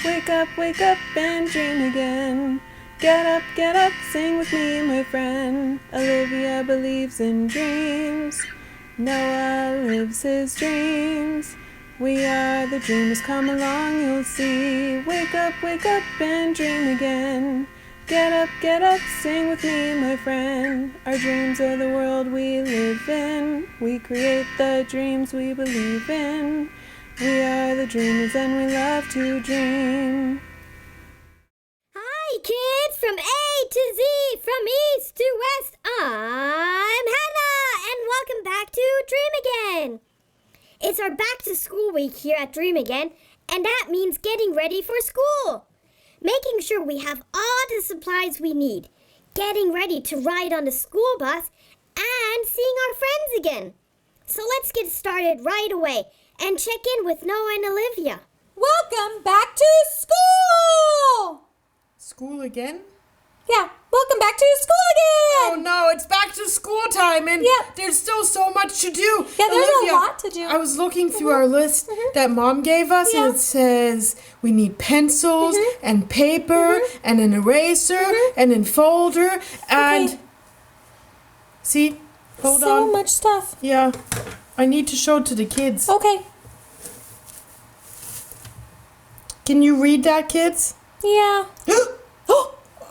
wake up and dream again. Get up, sing with me, my friend. Olivia believes in dreams. Noah lives his dreams. We are the dreamers, come along, you'll see. Wake up and dream again. Get up, sing with me, my friend. Our dreams are the world we live in. We create the dreams we believe in. We are the dreamers and we love to dream. Hi kids, from A to Z, from east to west, I'm Hannah, and welcome back to Dream Again. It's our back to school week here at Dream Again, and that means getting ready for school. Making sure we have all the supplies we need, getting ready to ride on the school bus, and seeing our friends again. So let's get started right away and check in with Noah and Olivia. Welcome back to school! School again? Yeah, welcome back to school again! Oh no, it's back to school time and there's still so much to do. Yeah, there's Olivia, a lot to do. I was looking through our list that Mom gave us and it says we need pencils and paper and an eraser and a folder and... See? Hold on. So much stuff. Yeah, I need to show it to the kids. Okay. Can you read that, kids? Yeah.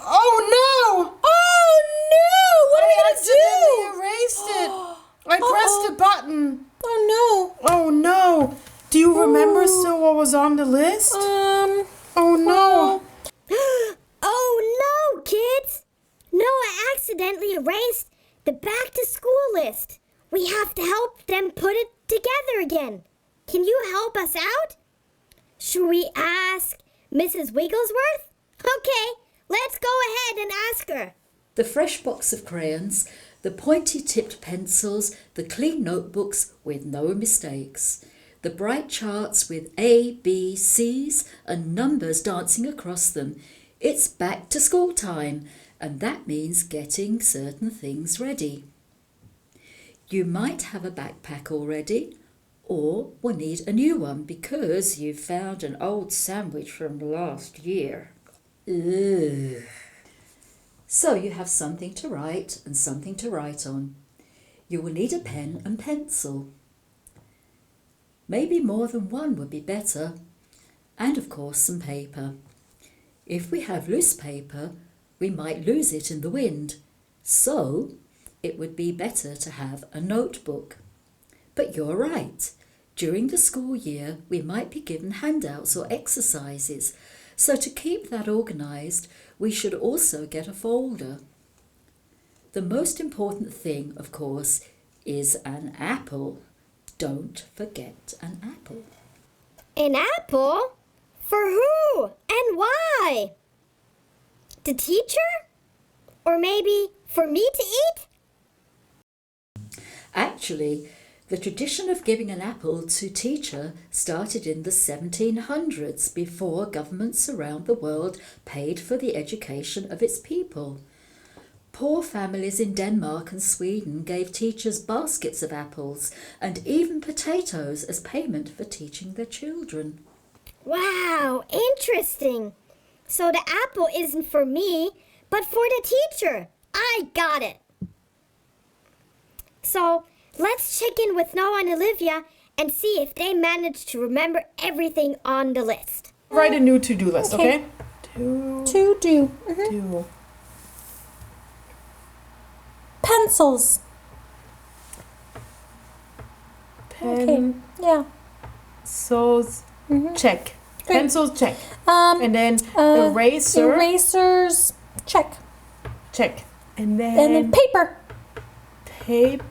Oh no! Oh no! What are we gonna do? I erased it. I pressed a button. Oh no! Oh no! Do you remember still what was on the list? Oh no! Oh no, kids! Noah accidentally erased the back to school list. We have to help them put it together again. Can you help us out? Should we ask Mrs. Wigglesworth? Okay, let's go ahead and ask her. The fresh box of crayons, the pointy-tipped pencils, the clean notebooks with no mistakes, the bright charts with A, B, C's and numbers dancing across them. It's back to school time, and that means getting certain things ready. You might have a backpack already, or will need a new one because you've found an old sandwich from last year. Ugh. So you have something to write and something to write on. You will need a pen and pencil. Maybe more than one would be better. And of course some paper. If we have loose paper, we might lose it in the wind. So it would be better to have a notebook. But you're right. During the school year, we might be given handouts or exercises. So to keep that organised, we should also get a folder. The most important thing, of course, is an apple. Don't forget an apple. An apple? For who and why? The teacher? Or maybe for me to eat? Actually, the tradition of giving an apple to teacher started in the 1700s before governments around the world paid for the education of its people. Poor families in Denmark and Sweden gave teachers baskets of apples and even potatoes as payment for teaching their children. Wow, interesting. So the apple isn't for me, but for the teacher. I got it. So let's check in with Noah and Olivia and see if they managed to remember everything on the list. Write a new to-do list, okay? To do. Do. Pencils. Pen. Yeah. Pencils, check. Great. Pencils, check. And then eraser, Erasers. Check. check. And And then paper. paper,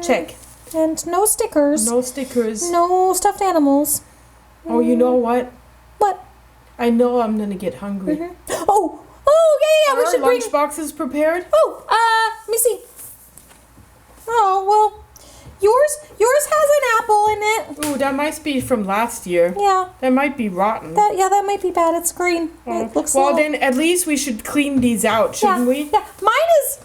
check. And no stickers. No stickers. No stuffed animals. Oh, you know what? What? I know I'm gonna get hungry. Oh, yeah. Are We our should bring. lunch boxes prepared? Let me see. Oh well, yours has an apple in it. Ooh, that might be from last year. Yeah. That might be rotten. That might be bad. It's green. It looks well, little- then at least we should clean these out, shouldn't we? Yeah. Mine is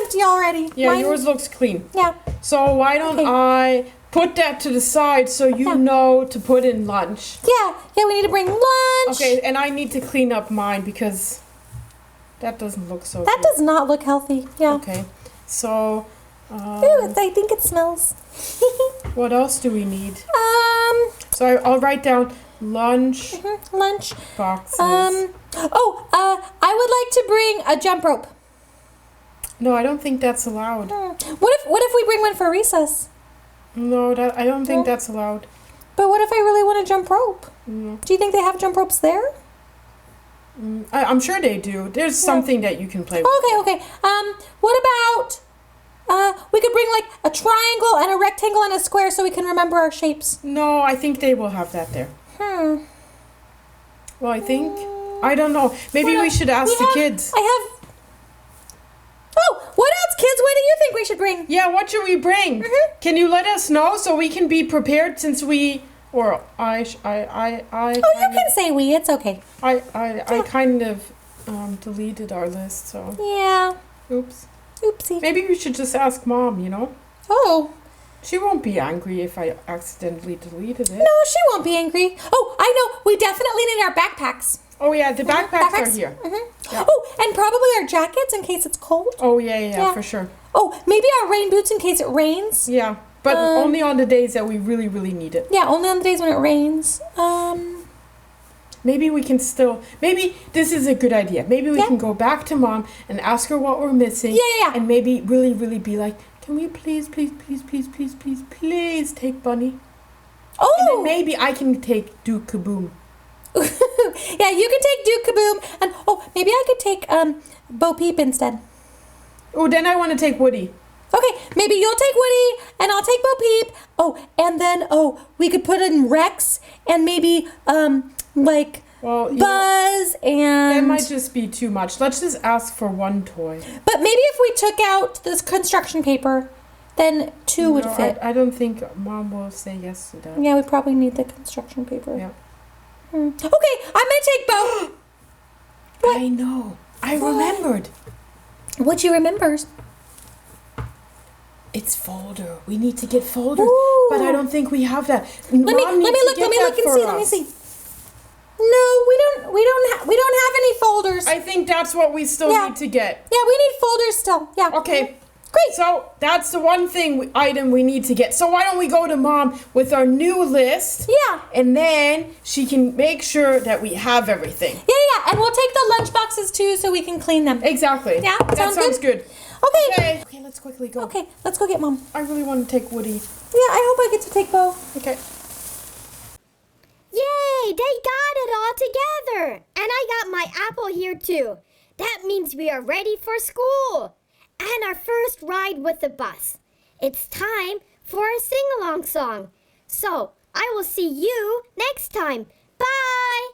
empty already. Yeah, Mine- yours looks clean. Yeah. So why don't I put that to the side so you know to put in lunch. Yeah, we need to bring lunch. Okay, and I need to clean up mine because that doesn't look so That good. does not look healthy. Yeah. Okay, so Ooh, I think it smells. what else do we need? So I'll write down lunch Lunch. boxes. I would like to bring a jump rope. No, I don't think that's allowed. What if we bring one for recess? No, I don't think that's allowed. But what if I really want a jump rope? Do you think they have jump ropes there? I'm sure they do. There's something that you can play with. Okay. What about we could bring like a triangle and a rectangle and a square so we can remember our shapes. No, I think they will have that there. Well, I think. I don't know. Maybe we should ask the kids. What else, kids? What do you think we should bring? Yeah, what should we bring? Can you let us know so we can be prepared since we, or I. You can say we. It's okay. I kind of deleted our list, so. Yeah. Oops. Oopsie. Maybe we should just ask Mom, you know? Oh. She won't be angry if I accidentally deleted it. No, she won't be angry. Oh, I know. We definitely need our backpacks. Oh, yeah, the backpacks are here. Yeah. Oh, and probably our jackets in case it's cold. Oh, yeah, for sure. Oh, maybe our rain boots in case it rains. Yeah, but only on the days that we really, really need it. Yeah, only on the days when it rains. Maybe we can still, maybe this is a good idea. Maybe we can go back to Mom and ask her what we're missing. Yeah. And maybe really, really be like, can we please take Bunny? Oh! And then maybe I can take Duke Kaboom. Yeah, you can take Duke Kaboom. And, maybe I could take Bo Peep instead. Oh, then I want to take Woody. Okay, maybe you'll take Woody and I'll take Bo Peep. Oh, and then, we could put in Rex and maybe, Buzz and... That might just be too much. Let's just ask for one toy. But maybe if we took out this construction paper, then two would fit. I don't think Mom will say yes to that. Yeah, we probably need the construction paper. Yeah. Okay, I'm gonna take Bo. I know. I remembered. What you remembers? It's folder. We need to get folders, Ooh. but I don't think we have that. Let me look and see. No, we don't have any folders. I think that's what we still need to get. Yeah, we need folders still. Yeah. Okay. Great. So that's the one item we need to get. So why don't we go to Mom with our new list? Yeah. And then she can make sure that we have everything. Yeah. And we'll take the lunch boxes too so we can clean them. Exactly. Yeah. That sounds good. Okay. Okay, let's quickly go. Okay, let's go get Mom. I really want to take Woody. Yeah, I hope I get to take Bo. Okay. Yay! They got it all together! And I got my apple here too. That means we are ready for school. And our first ride with the bus. It's time for a sing-along song. So, I will see you next time. Bye!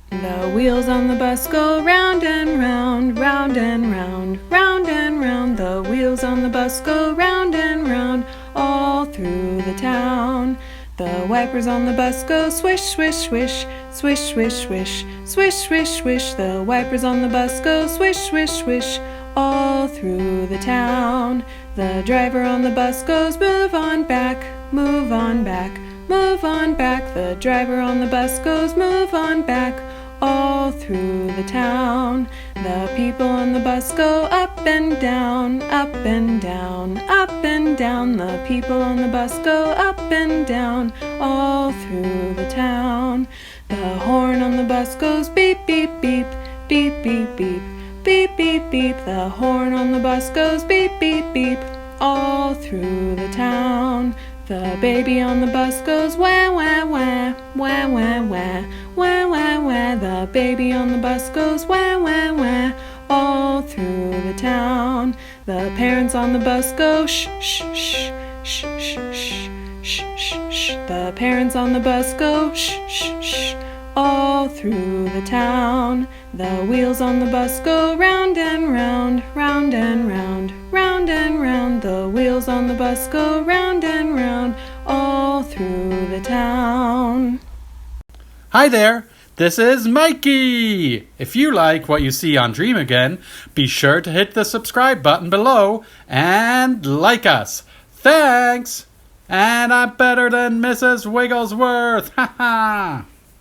The wheels on the bus go round and round, round and round, round and round. The wheels on the bus go round and round, all through the town. The wipers on the bus go swish, swish, swish, swish, swish, swish, swish, swish, swish. The wipers on the bus go swish, swish, swish, all through the town. The driver on the bus goes move on back, move on back, move on back. The driver on the bus goes move on back, all through the town. The people on the bus go up and down, up and down, up and down. The people on the bus go up and down, all through the town. The horn on the bus goes beep, beep, beep, beep, beep, beep, beep, beep, beep. The horn on the bus goes beep, beep, beep, all through the town. The baby on the bus goes wah, wah, wah, wah, wah, wah, wah, wah, wah. The baby on the bus goes wah, wah, wah, all through the town. The parents on the bus go shh, shh, shh, shh, shh, shh, shh, shh, shh. The parents on the bus go shh, shh, shh, all through the town. The wheels on the bus go round and round, round and round, round and round. The wheels on the bus go round and round, all through the town. Hi there, this is Mikey! If you like what you see on Dream Again, be sure to hit the subscribe button below and like us. Thanks! And I'm better than Mrs. Wigglesworth. Ha ha!